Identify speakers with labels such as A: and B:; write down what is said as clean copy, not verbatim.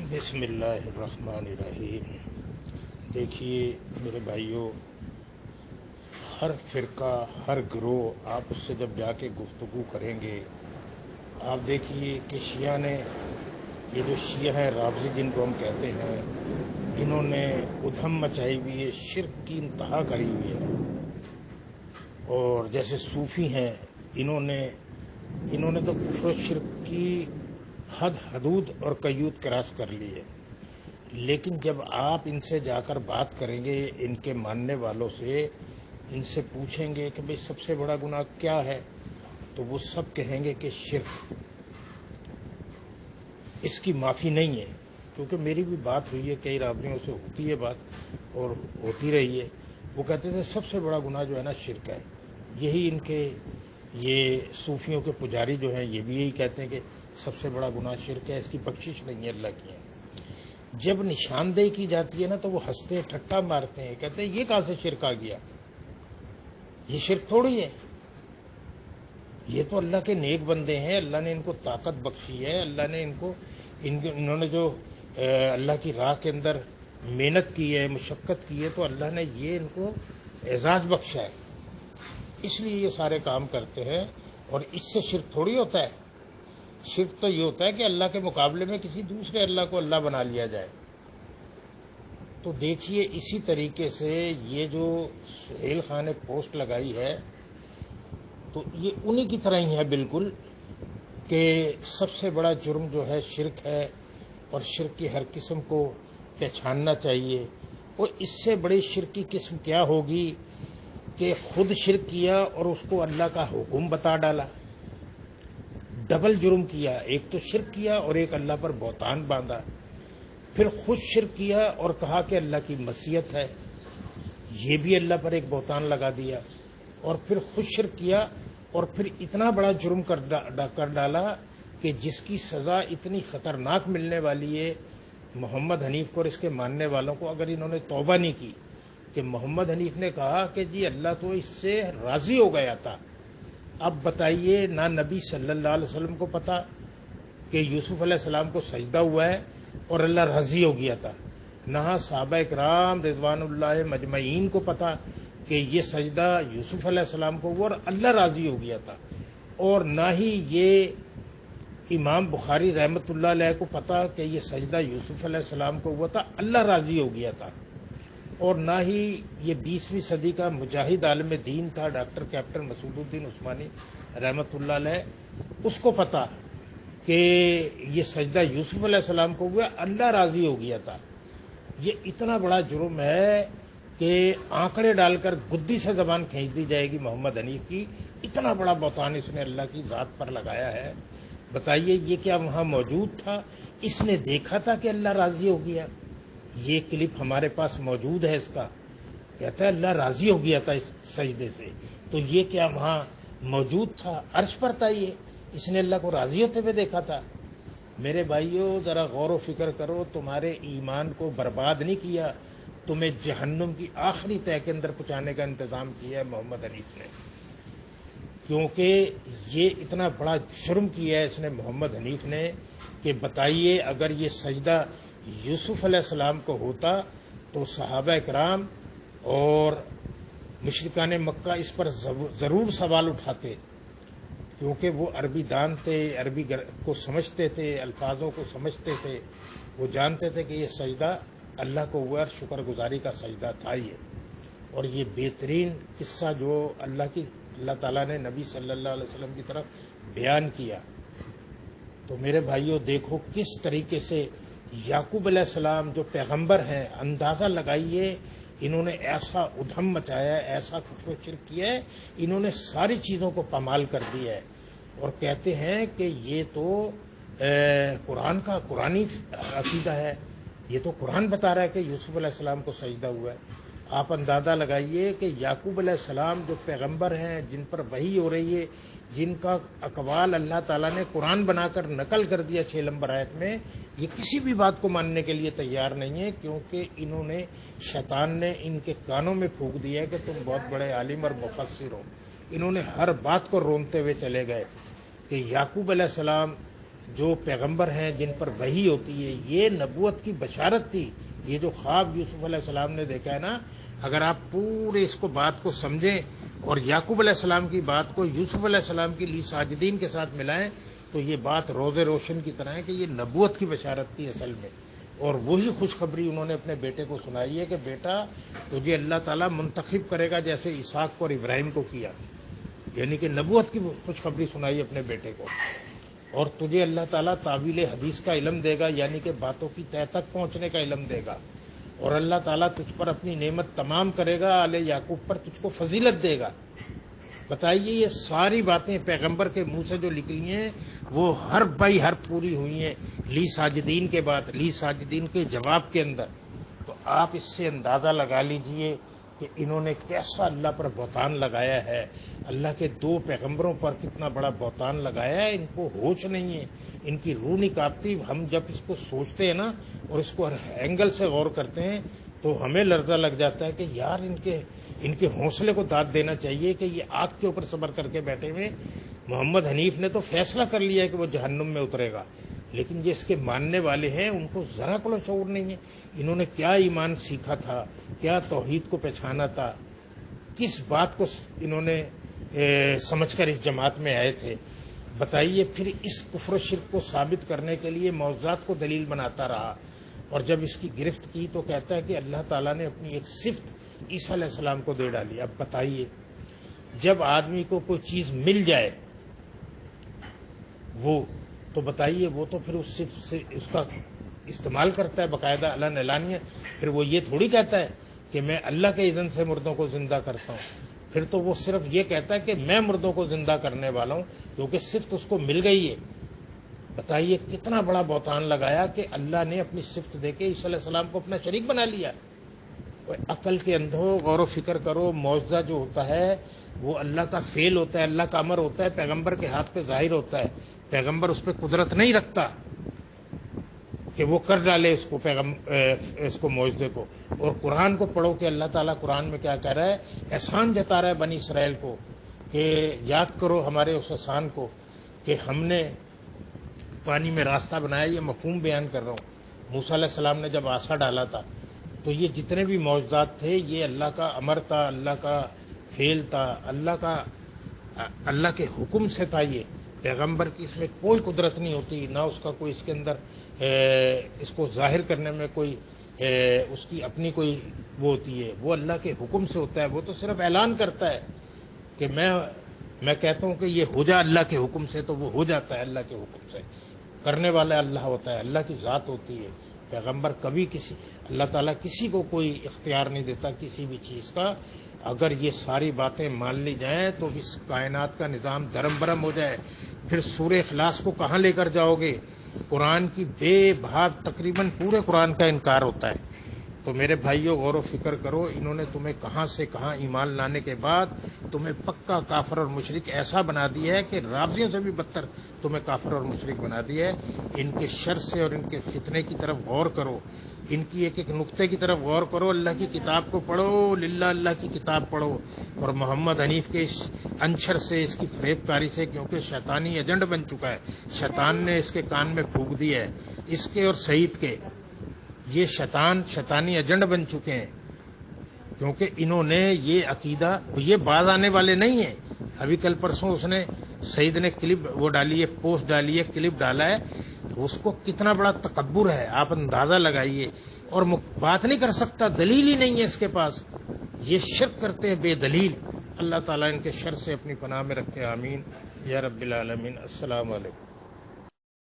A: بسم اللہ الرحمن الرحیم۔ دیکھیے میرے بھائیوں، ہر فرقہ، ہر گروہ آپ اس سے جب جا کے گفتگو کریں گے، آپ دیکھیے کہ شیعہ نے، یہ جو شیعہ ہیں رافضی جن کو ہم کہتے ہیں، انہوں نے ادھم مچائی ہوئی ہے، شرک کی انتہا کری ہوئی ہے۔ اور جیسے صوفی ہیں، انہوں نے تو کفر و شرک کی حد حدود اور قیود کراس کر لی ہے۔ لیکن جب آپ ان سے جا کر بات کریں گے، ان کے ماننے والوں سے، ان سے پوچھیں گے کہ بھئی سب سے بڑا گناہ کیا ہے، تو وہ سب کہیں گے کہ شرک، اس کی معافی نہیں ہے۔ کیونکہ میری بھی بات ہوئی ہے، کئی رابطیوں سے ہوتی ہے بات اور ہوتی رہی ہے، وہ کہتے تھے سب سے بڑا گناہ جو ہے نا شرک ہے۔ یہی ان کے یہ صوفیوں کے پجاری جو ہیں، یہ بھی یہی کہتے ہیں کہ سب سے بڑا گناہ شرک ہے، اس کی بخشش نہیں ہے اللہ کی ہے۔ جب نشاندہی کی جاتی ہے نا تو وہ ہنستے ہیں، ٹھٹا مارتے ہیں، کہتے ہیں یہ کہاں سے شرک آ گیا، یہ شرک تھوڑی ہے، یہ تو اللہ کے نیک بندے ہیں، اللہ نے ان کو طاقت بخشی ہے، اللہ نے انہوں نے جو اللہ کی راہ کے اندر محنت کی ہے، مشقت کی ہے، تو اللہ نے یہ ان کو اعزاز بخشا ہے، اس لیے یہ سارے کام کرتے ہیں۔ اور اس سے شرک تھوڑی ہوتا ہے، شرک تو یہ ہوتا ہے کہ اللہ کے مقابلے میں کسی دوسرے اللہ کو اللہ بنا لیا جائے۔ تو دیکھیے اسی طریقے سے یہ جو سہیل خان نے پوسٹ لگائی ہے، تو یہ انہی کی طرح ہی ہے بالکل، کہ سب سے بڑا جرم جو ہے شرک ہے، اور شرک کی ہر قسم کو پہچاننا چاہیے۔ اور اس سے بڑی شرک کی قسم کیا ہوگی کہ خود شرک کیا اور اس کو اللہ کا حکم بتا ڈالا، ڈبل جرم کیا، ایک تو شرک کیا اور ایک اللہ پر بہتان باندھا، پھر خود شرک کیا اور کہا کہ اللہ کی مشیت ہے، یہ بھی اللہ پر ایک بہتان لگا دیا، اور پھر خود شرک کیا اور پھر اتنا بڑا جرم کر ڈالا کہ جس کی سزا اتنی خطرناک ملنے والی ہے محمد حنیف کو اور اس کے ماننے والوں کو، اگر انہوں نے توبہ نہیں کی۔ کہ محمد حنیف نے کہا کہ جی اللہ تو اس سے راضی ہو گیا تھا۔ اب بتائیے، نہ نبی صلی اللہ علیہ وسلم کو پتا کہ یوسف علیہ السلام کو سجدہ ہوا ہے اور اللہ راضی ہو گیا تھا، نہ صحابہ اکرام رضوان اللہ مجمعین کو پتا کہ یہ سجدہ یوسف علیہ السلام کو ہوا اور اللہ راضی ہو گیا تھا، اور نہ ہی یہ امام بخاری رحمۃ اللہ علیہ کو پتا کہ یہ سجدہ یوسف علیہ السلام کو ہوا تھا، اللہ راضی ہو گیا تھا، اور نہ ہی یہ 20ویں صدی کا مجاہد عالم دین تھا ڈاکٹر کیپٹن مسعود الدین عثمانی رحمۃ اللہ علیہ، اس کو پتا کہ یہ سجدہ یوسف علیہ السلام کو ہوا، اللہ راضی ہو گیا تھا۔ یہ اتنا بڑا جرم ہے کہ آنکڑے ڈال کر گدی سے زبان کھینچ دی جائے گی محمد حنیف کی، اتنا بڑا بہتان اس نے اللہ کی ذات پر لگایا ہے۔ بتائیے یہ کیا وہاں موجود تھا؟ اس نے دیکھا تھا کہ اللہ راضی ہو گیا؟ یہ کلپ ہمارے پاس موجود ہے اس کا، کہتا ہے اللہ راضی ہو گیا تھا اس سجدے سے، تو یہ کیا وہاں موجود تھا؟ عرش پر تھا، یہ اس نے اللہ کو راضی ہوتے ہوئے دیکھا تھا؟ میرے بھائیوں ذرا غور و فکر کرو، تمہارے ایمان کو برباد نہیں کیا، تمہیں جہنم کی آخری تہہ کے اندر پہنچانے کا انتظام کیا ہے محمد حنیف نے، کیونکہ یہ اتنا بڑا جرم کیا ہے اس نے محمد حنیف نے کہ بتائیے اگر یہ سجدہ یوسف علیہ السلام کو ہوتا تو صحابہ کرام اور مشرکان مکہ اس پر ضرور سوال اٹھاتے، کیونکہ وہ عربی دان تھے، عربی کو سمجھتے تھے، الفاظوں کو سمجھتے تھے، وہ جانتے تھے کہ یہ سجدہ اللہ کو ہوا اور شکر گزاری کا سجدہ تھا یہ۔ اور یہ بہترین قصہ جو اللہ تعالیٰ نے نبی صلی اللہ علیہ وسلم کی طرف بیان کیا، تو میرے بھائیوں دیکھو کس طریقے سے یعقوب علیہ السلام جو پیغمبر ہیں، اندازہ لگائیے انہوں نے ایسا ادھم مچایا ہے، ایسا کفر و شرک کیا ہے، انہوں نے ساری چیزوں کو پامال کر دیا ہے، اور کہتے ہیں کہ یہ تو قرآنی عقیدہ ہے، یہ تو قرآن بتا رہا ہے کہ یوسف علیہ السلام کو سجدہ ہوا ہے۔ آپ اندازہ لگائیے کہ یعقوب علیہ السلام جو پیغمبر ہیں، جن پر وحی ہو رہی ہے، جن کا اقوال اللہ تعالیٰ نے قرآن بنا کر نقل کر دیا 6 نمبر آیت میں، یہ کسی بھی بات کو ماننے کے لیے تیار نہیں ہے، کیونکہ انہوں نے، شیطان نے ان کے کانوں میں پھونک دیا ہے کہ تم بہت بڑے عالم اور مفسر ہو۔ انہوں نے ہر بات کو رونتے ہوئے چلے گئے کہ یعقوب علیہ السلام جو پیغمبر ہیں جن پر وحی ہوتی ہے، یہ نبوت کی بشارت تھی. یہ جو خواب یوسف علیہ السلام نے دیکھا ہے نا، اگر آپ پورے اس کو بات کو سمجھیں اور یعقوب علیہ السلام کی بات کو یوسف علیہ السلام کی لی ساجدین کے ساتھ ملائیں تو یہ بات روز روشن کی طرح ہے کہ یہ نبوت کی بشارت تھی اصل میں. اور وہی خوشخبری انہوں نے اپنے بیٹے کو سنائی ہے کہ بیٹا تجھے اللہ تعالیٰ منتخب کرے گا جیسے اسحاق کو اور ابراہیم کو کیا. یعنی کہ نبوت کی خوشخبری سنائی اپنے بیٹے کو. اور تجھے اللہ تعالیٰ تعویل حدیث کا علم دے گا، یعنی کہ باتوں کی تہ تک پہنچنے کا علم دے گا. اور اللہ تعالیٰ تجھ پر اپنی نعمت تمام کرے گا، آل یعقوب پر تجھ کو فضیلت دے گا. بتائیے یہ ساری باتیں پیغمبر کے منہ سے جو نکلی ہیں وہ ہر بائی ہر پوری ہوئی ہیں لی ساجدین کے بعد، لی ساجدین کے جواب کے اندر. تو آپ اس سے اندازہ لگا لیجئے کہ انہوں نے کیسا اللہ پر بہتان لگایا ہے. اللہ کے 2 پیغمبروں پر کتنا بڑا بہتان لگایا ہے. ان کو ہوش نہیں ہے، ان کی روح نہیں کانپتی. ہم جب اس کو سوچتے ہیں نا اور اس کو ہر اینگل سے غور کرتے ہیں تو ہمیں لرزہ لگ جاتا ہے کہ یار ان کے حوصلے کو داد دینا چاہیے کہ یہ آگ کے اوپر صبر کر کے بیٹھے ہوئے. محمد حنیف نے تو فیصلہ کر لیا ہے کہ وہ جہنم میں اترے گا، لیکن یہ اس کے ماننے والے ہیں ان کو ذرا کو شعور نہیں ہے. انہوں نے کیا ایمان سیکھا تھا، کیا توحید کو پہچانا تھا، کس بات کو انہوں نے سمجھ کر اس جماعت میں آئے تھے. بتائیے پھر اس کفر و شرک کو ثابت کرنے کے لیے معجزات کو دلیل بناتا رہا. اور جب اس کی گرفت کی تو کہتا ہے کہ اللہ تعالیٰ نے اپنی ایک صفت عیسیٰ علیہ السلام کو دے ڈالی. اب بتائیے جب آدمی کو کوئی چیز مل جائے وہ تو بتائیے وہ تو پھر اس صفت سے اس کا استعمال کرتا ہے باقاعدہ علن علانیہ. پھر وہ یہ تھوڑی کہتا ہے کہ میں اللہ کے اذن سے مردوں کو زندہ کرتا ہوں. پھر تو وہ صرف یہ کہتا ہے کہ میں مردوں کو زندہ کرنے والا ہوں، کیونکہ صفت اس کو مل گئی ہے. بتائیے کتنا بڑا بہتان لگایا کہ اللہ نے اپنی صفت دے کے عیسیٰ علیہ السلام کو اپنا شریک بنا لیا. عقل کے اندھو غور و فکر کرو. معجزہ جو ہوتا ہے وہ اللہ کا فعل ہوتا ہے، اللہ کا امر ہوتا ہے، پیغمبر کے ہاتھ پہ ظاہر ہوتا ہے. پیغمبر اس پہ قدرت نہیں رکھتا کہ وہ کر ڈالے اس کو معجزے کو. اور قرآن کو پڑھو کہ اللہ تعالیٰ قرآن میں کیا کہہ رہا ہے، احسان جتا رہا ہے بنی اسرائیل کو کہ یاد کرو ہمارے اس احسان کو کہ ہم نے پانی میں راستہ بنایا. یہ مفہوم بیان کر رہا ہوں. موسیٰ علیہ السلام نے جب عصا ڈالا تھا تو یہ جتنے بھی معجزات تھے یہ اللہ کا امر تھا، اللہ کا فعل تھا، اللہ کے حکم سے تھا. یہ پیغمبر کی اس میں کوئی قدرت نہیں ہوتی، نہ اس کا کوئی اس کے اندر اس کو ظاہر کرنے میں کوئی اس کی اپنی کوئی وہ ہوتی ہے. وہ اللہ کے حکم سے ہوتا ہے. وہ تو صرف اعلان کرتا ہے کہ میں کہتا ہوں کہ یہ ہو جا اللہ کے حکم سے تو وہ ہو جاتا ہے. اللہ کے حکم سے کرنے والا اللہ ہوتا ہے، اللہ کی ذات ہوتی ہے. پیغمبر کبھی اللہ تعالیٰ کسی کو کوئی اختیار نہیں دیتا کسی بھی چیز کا. اگر یہ ساری باتیں مان لی جائیں تو اس کائنات کا نظام درم برم ہو جائے. پھر سورہ اخلاص کو کہاں لے کر جاؤ گے؟ قرآن کی بے بھاگ تقریباً پورے قرآن کا انکار ہوتا ہے. تو میرے بھائیوں غور و فکر کرو، انہوں نے تمہیں کہاں سے کہاں ایمان لانے کے بعد تمہیں پکا کافر اور مشرک ایسا بنا دیا ہے کہ رافضیوں سے بھی بدتر تمہیں کافر اور مشرک بنا دیا ہے. ان کے شر سے اور ان کے فتنے کی طرف غور کرو، ان کی ایک ایک نقطے کی طرف غور کرو. اللہ کی کتاب کو پڑھو، للہ اللہ کی کتاب پڑھو. اور محمد حنیف کے اس انچر سے، اس کی فریب کاری سے، کیونکہ شیطانی ایجنٹ بن چکا ہے. شیطان نے اس کے کان میں پھونک دیا ہے، اس کے اور سعید کے. یہ شیطانی ایجنٹ بن چکے ہیں کیونکہ انہوں نے یہ عقیدہ، یہ باز آنے والے نہیں ہیں. ابھی کل پرسوں اس نے سعید نے کلپ وہ ڈالی ہے، پوسٹ ڈالی ہے، کلپ ڈالا ہے. اس کو کتنا بڑا تکبر ہے آپ اندازہ لگائیے. اور بات نہیں کر سکتا، دلیل ہی نہیں ہے اس کے پاس. یہ شرک کرتے ہیں بے دلیل. اللہ تعالیٰ ان کے شر سے اپنی پناہ میں رکھے. آمین یا رب العالمین. السلام علیکم.